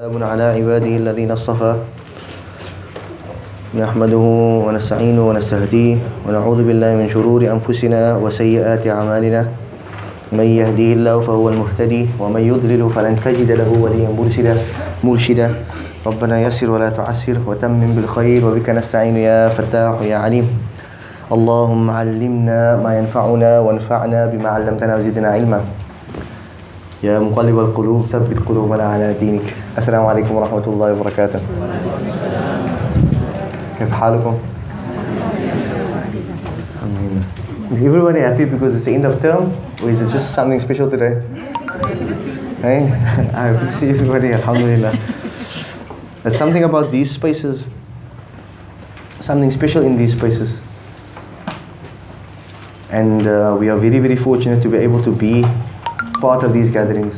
سلام على عباده الذين اصطفى نحمده ونستعينه ونستهديه ونعوذ بالله من شرور أنفسنا وسيئات أعمالنا من يهديه الله فهو المهتدي ومن يضلل فلن تجد له وليا مرشدا ربنا يسر ولا تعسر وتمم بالخير وبك نستعين يا فتاح يا عليم اللهم علمنا ما ينفعنا وانفعنا بما علمتنا وزدنا علما يا مقلب القلوب ثبت قلوبنا على دينك. السلام عليكم ورحمة الله وبركاته. كيف حالكم؟ Is everybody happy because it's the end of term, or is it just something special today? Hey, I happy to see everybody. Alhamdulillah. There's something about these spaces, something special in these spaces, and we are very, very fortunate to be able to be part of these gatherings,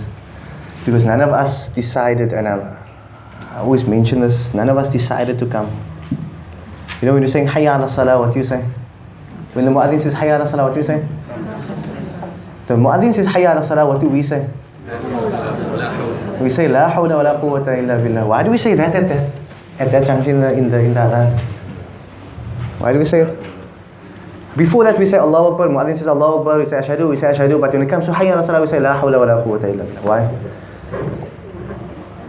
because none of us decided, and I always mention this, none of us decided to come. You know, when you're saying Hayya ala Salah, what do you say? When the Mu'adhin says Hayya ala Salah, what do you say? The Mu'adhin says Hayya ala Salah, what do we say? We say La hawla wa la quwwata illa billah. Why do we say that at that junction in the adhan? Why do we say it? Before that we say Allahu Akbar, Mu'adhin says Allahu Akbar, we say Ashhadu, but when it comes to Hayya ala Salah, we say La hawla wa la quwwata illa billah. Why?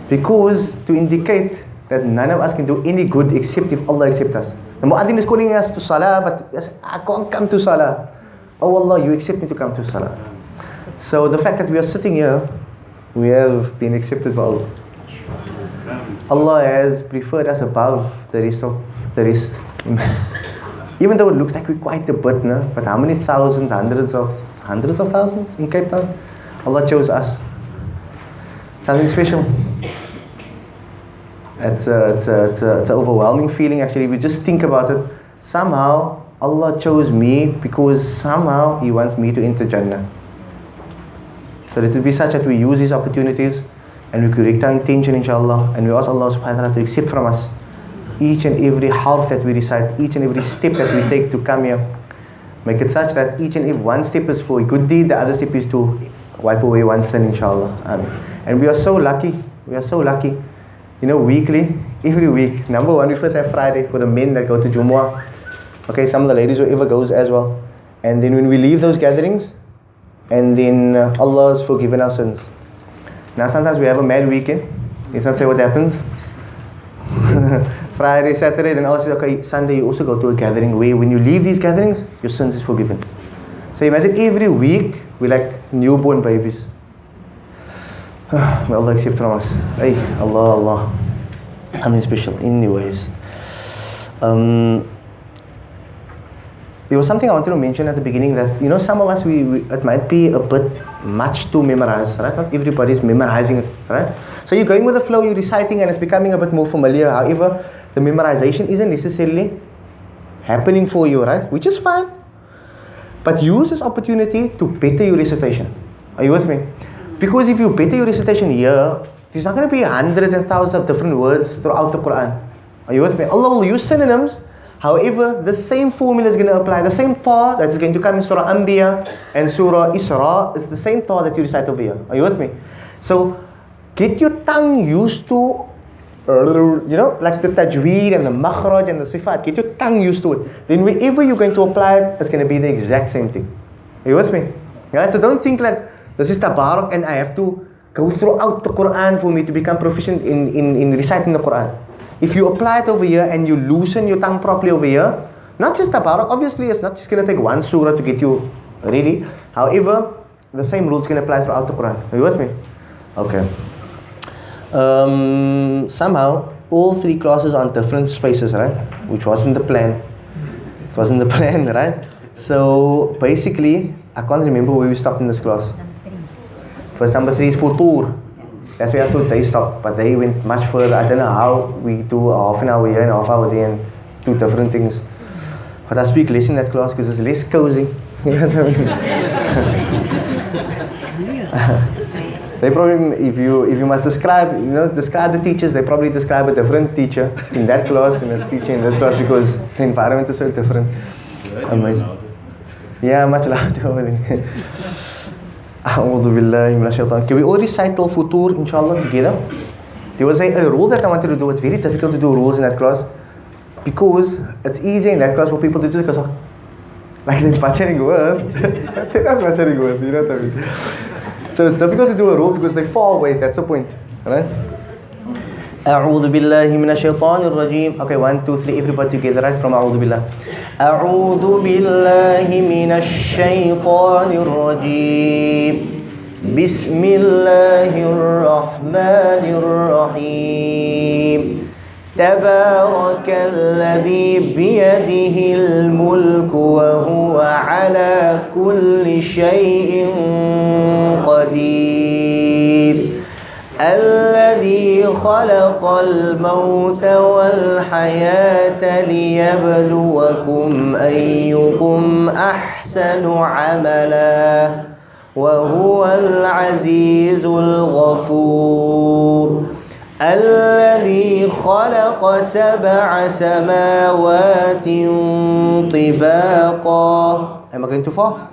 Because to indicate that none of us can do any good except if Allah accepts us. The Mu'adhin is calling us to Salah, but yes, I can't come to Salah. Oh Allah, you accept me to come to Salah. So the fact that we are sitting here, we have been accepted by Allah. Allah has preferred us above the rest. Even though it looks like we're quite a bit, no? But how many thousands, hundreds of thousands in Cape Town? Allah chose us. Something special. It's an overwhelming feeling actually. If you just think about it, somehow Allah chose me because somehow He wants me to enter Jannah. So let it be such that we use these opportunities and we correct our intention, inshallah, and we ask Allah subhanahu wa ta'ala to accept from us each and every harf that we recite, each and every step that we take to come here. Make it such that each and every one step is for a good deed, the other step is to wipe away one sin, inshallah. And we are so lucky, you know, weekly, every week. Number one, we first have Friday for the men that go to Jumu'ah. Okay, some of the ladies, whoever goes as well. And then when we leave those gatherings, and then Allah has forgiven our sins. Now sometimes we have a mad weekend. Let's not say what happens. Friday, Saturday, then Allah says, okay, Sunday you also go to a gathering where when you leave these gatherings, your sins is forgiven. So imagine every week we're like newborn babies. May Allah accept from us. Hey, Allah. Something special. Anyways, there was something I wanted to mention at the beginning, that, you know, some of us, it might be a bit much to memorize, right? Not everybody's memorizing it, right? So you're going with the flow, you're reciting, and it's becoming a bit more familiar. However, the memorization isn't necessarily happening for you, right? Which is fine. But use this opportunity to better your recitation. Are you with me? Because if you better your recitation here, there's not going to be hundreds and thousands of different words throughout the Quran. Are you with me? Allah will use synonyms. However, the same formula is going to apply. The same ta that is going to come in Surah Anbiya and Surah Isra is the same ta that you recite over here. Are you with me? So, get your tongue used to, you know, like the tajweed and the makhraj and the sifat. Get your tongue used to it. Then wherever you're going to apply it, it's going to be the exact same thing. Are you with me? Right? So don't think like, this is tabarak and I have to go throughout the Quran for me to become proficient in reciting the Quran. If you apply it over here and you loosen your tongue properly over here, not just tabarak, obviously it's not just going to take one surah to get you ready. However, the same rules can apply throughout the Quran. Are you with me? Okay. Somehow, all three classes are on different spaces, right? Which wasn't the plan. It wasn't the plan, right? So, basically, I can't remember where we stopped in this class. First, number 3 is Futur. That's where I thought they stopped, but they went much further. I don't know how we do a half an hour here and a half hour there and do different things. But I speak less in that class because it's less cozy. You know what I mean? They probably, if you must describe the teachers, they probably describe a different teacher in that class and a teacher in this class, because the environment is so different. Amazing. Yeah, much louder over there. A'udhu billahi minash shaitan. Can we all recite al-futur inshallah together? There was a rule that I wanted to do. It's very difficult to do rules in that class because it's easier in that class for people to just go, like they're butchering words. They're not butchering words, you know what I mean? So it's difficult to do a rule because they're far away, that's the point. Alright? أعوذ بالله من الشيطان الرجيم. Okay, 1, 2, 3, everybody together, right? From أعوذ بالله. أعوذ بالله من الشيطان الرجيم. بسم الله الرحمن الرحيم. تبارك الذي بيده الملك وهو على كل شيء قدير. الذي خلق الموت والحياة ليبلوكم أيكم أحسن عملا وهو العزيز الغفور. الذي خلق 7 سماوات طباقا. Am I going too far?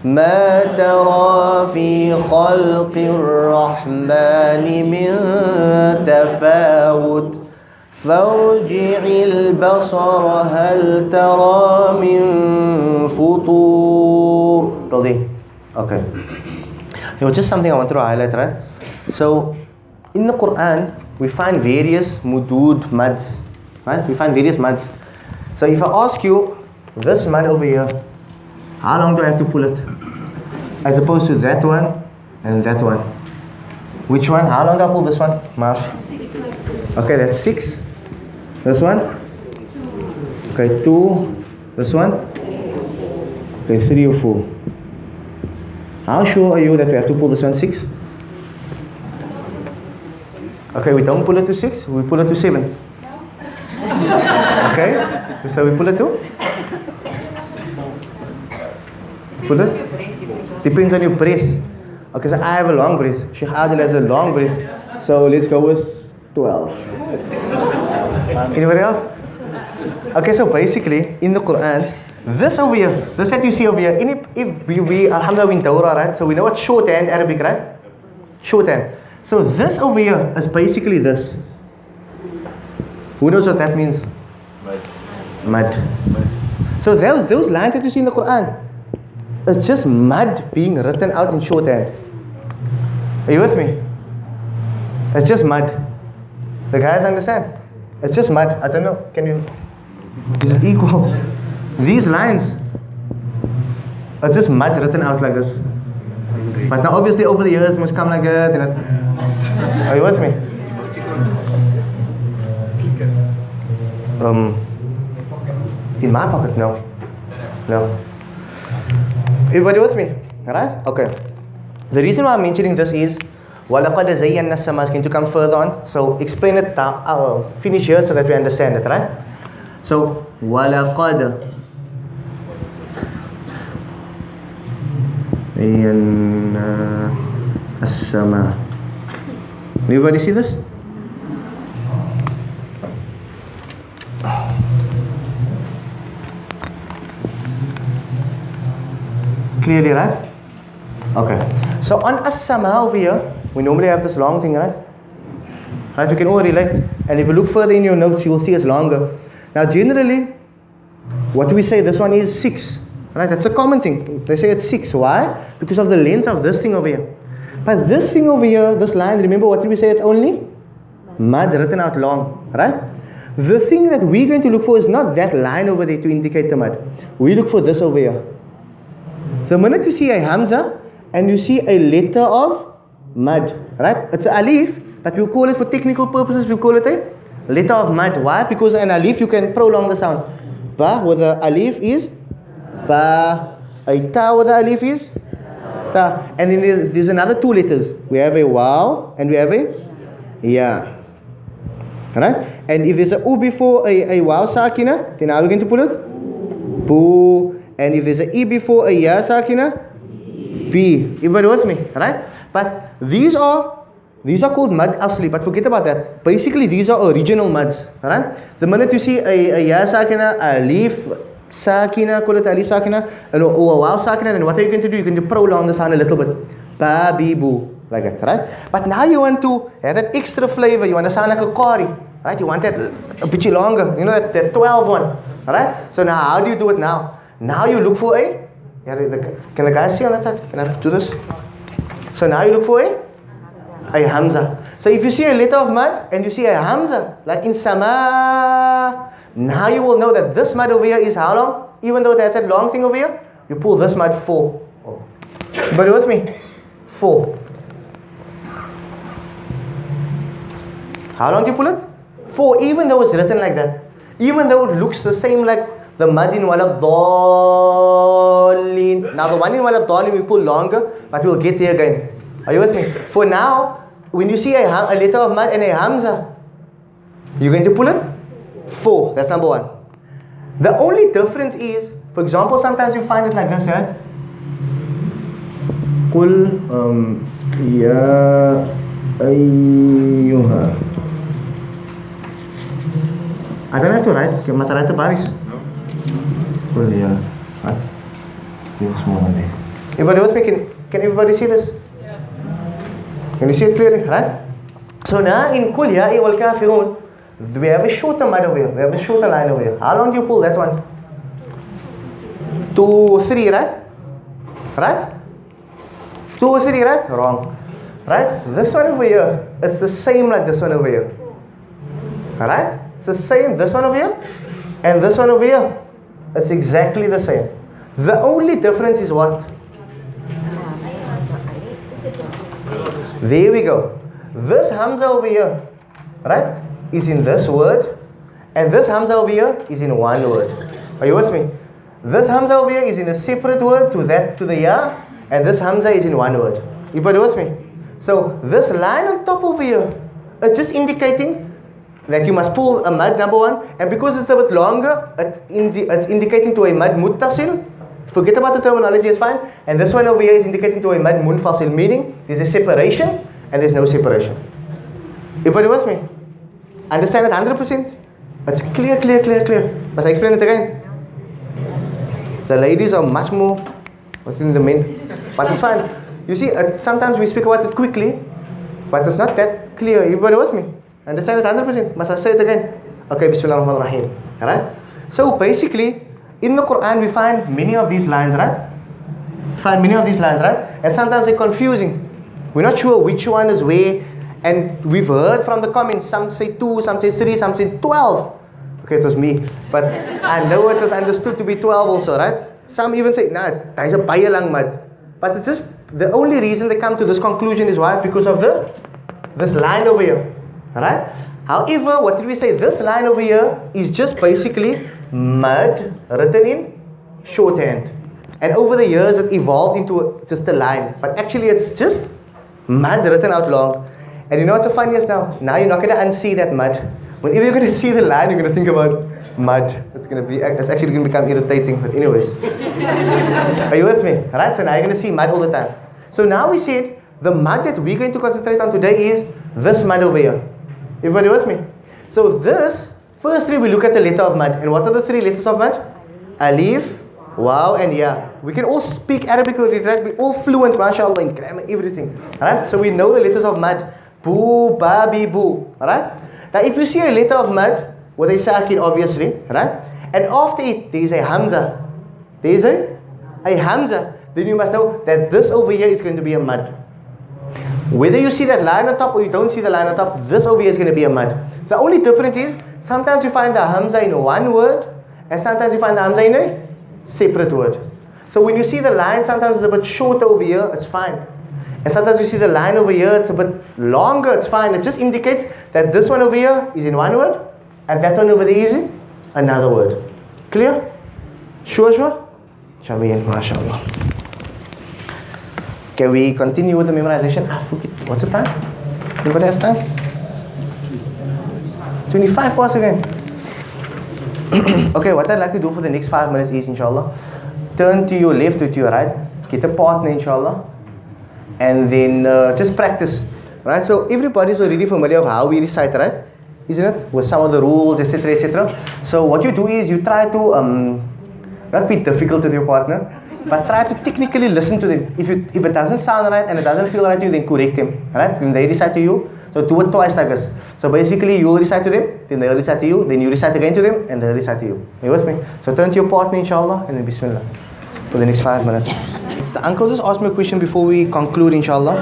ما ترى في خلق الرحمن من تفاوت فارجع البصر هل ترى من فطور. Okay. There was just something I wanted to highlight, right? So, in the Quran, we find various mudud mads, right? We find various mads. So, if I ask you, this mad over here, how long do I have to pull it? As opposed to that one and that one. Which one? How long do I pull this one? Maaf. Okay, that's 6. This one? Okay, 2. This one? Okay, 3 or 4. How sure are you that we have to pull this one 6? Okay, we don't pull it to 6, we pull it to 7. Okay, so we pull it to? Pull it? Depends on your breath. Okay, so I have a long breath. Sheikh Adil has a long breath. So let's go with 12. Anybody else? Okay, so basically in the Quran, this over here, this that you see over here, if we alhamdulillah in Dawrah, right? So we know what shorthand Arabic, right? Shorthand. So this over here is basically this. Who knows what that means? Mud. So those lines that you see in the Quran, it's just mud being written out in shorthand. Are you with me? It's just mud. The guys understand? It's just mud. I don't know. Can you? Is it equal? These lines are just mud written out like this. But now obviously over the years must come like that. Are you with me? In my pocket? No. Everybody with me? Alright? Okay. The reason why I'm mentioning this is وَلَقَدْ زَيَّنَّا السَّمَاءَ is going to come further on. So explain it, finish here so that we understand it, right? So وَلَقَدْ زَيَّنَّا السَّمَاءَ. Everybody see this? Clearly, right? Okay. So on as-sama over here, we normally have this long thing, right? Right? We can all relate. And if you look further in your notes, you will see it's longer. Now, generally, what do we say? This one is 6. Right? That's a common thing. They say it's 6. Why? Because of the length of this thing over here. But this thing over here, this line, remember what did we say? It's only mud written out long. Right? The thing that we're going to look for is not that line over there to indicate the mud. We look for this over here. The minute you see a hamza and you see a letter of mud, right? It's an alif, but we'll call it for technical purposes, we'll call it a letter of mud. Why? Because an alif you can prolong the sound. Ba with the alif is ba. A ta with the alif is ta. And then there's another 2 letters. We have a waw and we have a ya. Right? And if there's a u before a waw sakina, then how are we going to put it? Boo. And if there's a e before a ya sakina, b. Everybody with me, right? But these are called mud asli, but forget about that. Basically, these are original muds, right? The minute you see a ya sakina, a leaf sakina, call it alif sakina, and a waw sakina, then what are you going to do? You're going to prolong the sound a little bit. Ba, bi, boo. like that, right? But now you want to have that extra flavor. You want to sound like a qari, right? You want that a bit longer. You know that 12 one, right? So now how do you do it now? Now you look for a. Can the guys see on that side? Can I do this? So now you look for a hamza. So if you see a letter of mud and you see a hamza, like in sama, now you will know that this mud over here is how long? Even though there's that long thing over here, you pull this mud 4. But with me, 4. How long do you pull it? 4, even though it's written like that. Even though it looks the same like the mud in Waladallin. Now the one in Waladallin we pull longer, but we'll get there again. Are you with me? For now, when you see a letter of mud and a hamza, you're going to pull it 4. That's number 1. The only difference is, for example, sometimes you find it like this, right? Qul ya ayyuha. I don't have to write. Must I write the baris? No. Qul ya. What? Feel small one there. Everybody with me? Can everybody see this? Yes. Can you see it clearly? Right? So now in Qul ya wal kafirun, we have a shorter mud over here. We have a shorter line over here. How long do you pull that one? 2 or 3, right? Right? 2 or 3, right? Wrong. Right? This one over here, it's the same like this one over here. Alright? It's the same, this one over here and this one over here. It's exactly the same. The only difference is what? There we go. This hamza over here, right, is in this word, and this hamza over here is in one word. Are you with me? This hamza over here is in a separate word to the ya, and this hamza is in one word. You with me? So this line on top over here, it's just indicating that you must pull a mad number 1, and because it's a bit longer, it's indicating to a mad muttasil. Forget about the terminology, it's fine. And this one over here is indicating to a mad munfasil, meaning there's a separation and there's no separation. Everybody with me? Understand it 100%? It's clear. Must I explain it again? The ladies are much more, what's in the men? But it's fine. You see, sometimes we speak about it quickly, but it's not that clear. Everybody with me? Understand it 100%? Must I say it again? Okay, Bismillahirrahmanirrahim. Alright? So basically, in the Quran we find many of these lines, right? And sometimes they're confusing. We're not sure which one is where. And we've heard from the comments, some say 2, some say 3, some say 12. Okay, it was me. But I know it was understood to be 12 also, right? Some even say, nah, there's a baie lang mad. But it's just, the only reason they come to this conclusion is why? Because of this line over here. Alright? However, what did we say? This line over here is just basically mud written in shorthand. And over the years it evolved into just a line. But actually it's just mud written out long. And you know what's the funniest now? Now you're not going to unsee that mud. Whenever you're going to see the line, you're going to think about mud. It's actually going to become irritating. But anyways. Are you with me? Alright? So now you're going to see mud all the time. So now we said, the mud that we're going to concentrate on today is this mud over here. Everybody with me? So this, firstly we look at the letter of mud. And what are the 3 letters of mud? Alif, Waw, and Ya. We can all speak Arabic, right? We're all fluent, mashallah, in grammar, everything. Alright? So we know the letters of mud. Boo, babi, boo. Alright? Now if you see a letter of mud with a sakin, obviously, right? And after it, there is a hamza. There is a hamza. Then you must know that this over here is going to be a mud. Whether you see that line on top or you don't see the line on top, this over here is going to be a mud. The only difference is, sometimes you find the hamza in one word, and sometimes you find the hamza in a separate word. So when you see the line, sometimes it's a bit shorter over here, it's fine. And sometimes you see the line over here, it's a bit longer, it's fine. It just indicates that this one over here is in one word, and that one over there is in another word. Clear? Sure? Jameel, mashallah. Can we continue with the memorization? What's the time? Anybody has time? 25 past again. Okay, what I'd like to do for the next 5 minutes is, inshallah, turn to your left or to your right, get a partner, inshallah, and then just practice. Right? So everybody's already familiar of how we recite, right? Isn't it? With some of the rules, etc., etc. So what you do is you try to not be difficult with your partner. but try to technically listen to them. If it doesn't sound right and it doesn't feel right to you, then correct them. Right? Then they recite to you. So do it twice like this. So basically, you will recite to them, then they'll recite to you, then you recite again to them, and they'll recite to you. Are you with me? So turn to your partner, inshallah, and then Bismillah for the next 5 minutes. The uncle just asked me a question before we conclude, inshallah,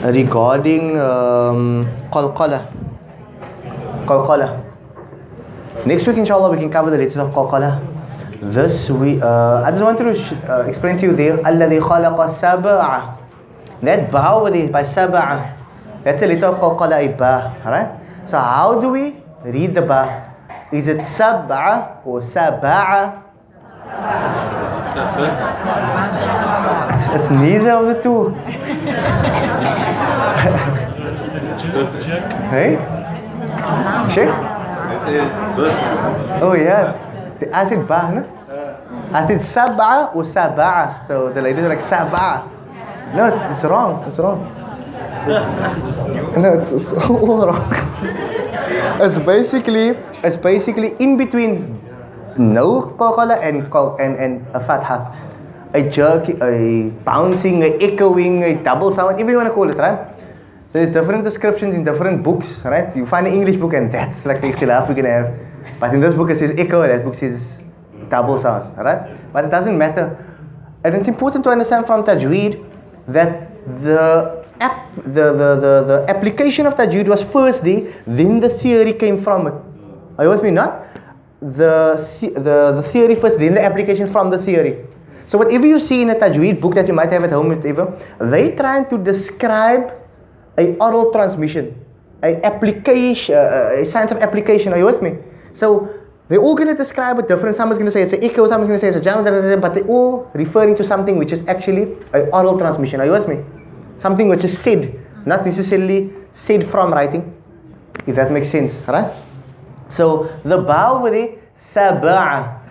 regarding qalqala. Qalqala. Next week, inshallah, we can cover the letters of qalqala. This week, I just wanted to explain to you there, alladhi khalaqa sab'a. That ba over there by sab'a. That's a letter of qalqala, a ba. Alright? So how do we read the ba? Is it sab'a or sab'a? It's neither of the two. Hey? Sheikh? Oh yeah. I said ba, no? I said sab'a or sab'a. So the ladies are like sab'a. No, it's wrong. It's wrong. No, it's all wrong. It's basically in between no qalqala and a fatha. A jerk, a bouncing, a echoing, a double sound, whatever you want to call it, right? There's different descriptions in different books, right? You find an English book and that's like the ikhtilaf we're going to have. But in this book it says echo, that book says double sound, right? But it doesn't matter. And it's important to understand from tajweed that the application of tajweed was first there, then the theory came from it. Are you with me? Not the theory first, then the application from the theory. So whatever you see in a tajweed book that you might have at home, whatever, they trying to describe a oral transmission, a application, a science of application. Are you with me? So they're all going to describe it different. Someone's going to say it's an echo, someone's going to say it's a jump, but they're all referring to something which is actually an oral transmission. Are you with me? Something which is said, not necessarily said from writing, if that makes sense, right? So the ba over there, sab'a.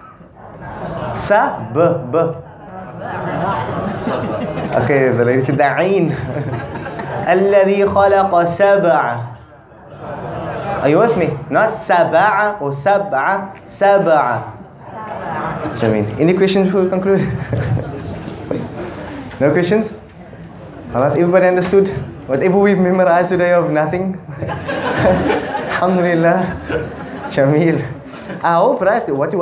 Sa-b-b. Okay, the lady said da'in. Alladhi khalaqa sab'a. Are you with me? Not sab'a or sab'a, sab'a. Jameen. Any questions before we conclude? No questions? Unless everybody understood whatever we've memorized today of nothing. Alhamdulillah. Jameel. I hope, right? What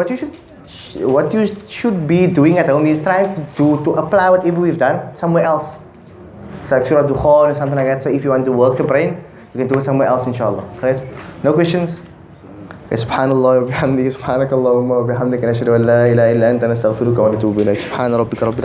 you should be doing at home is trying to apply whatever we've done somewhere else. It's like Surah Dukhan or something like that. So if you want to work the brain, you can do it somewhere else, inshallah. Right? No questions? Subhanallah wa bihamdihi, subhanakallahumma wa bihamdika, nashhadu an la ilaha illa anta, nastaghfiruka wa natubu ilayk. Subhana rabbika rabbil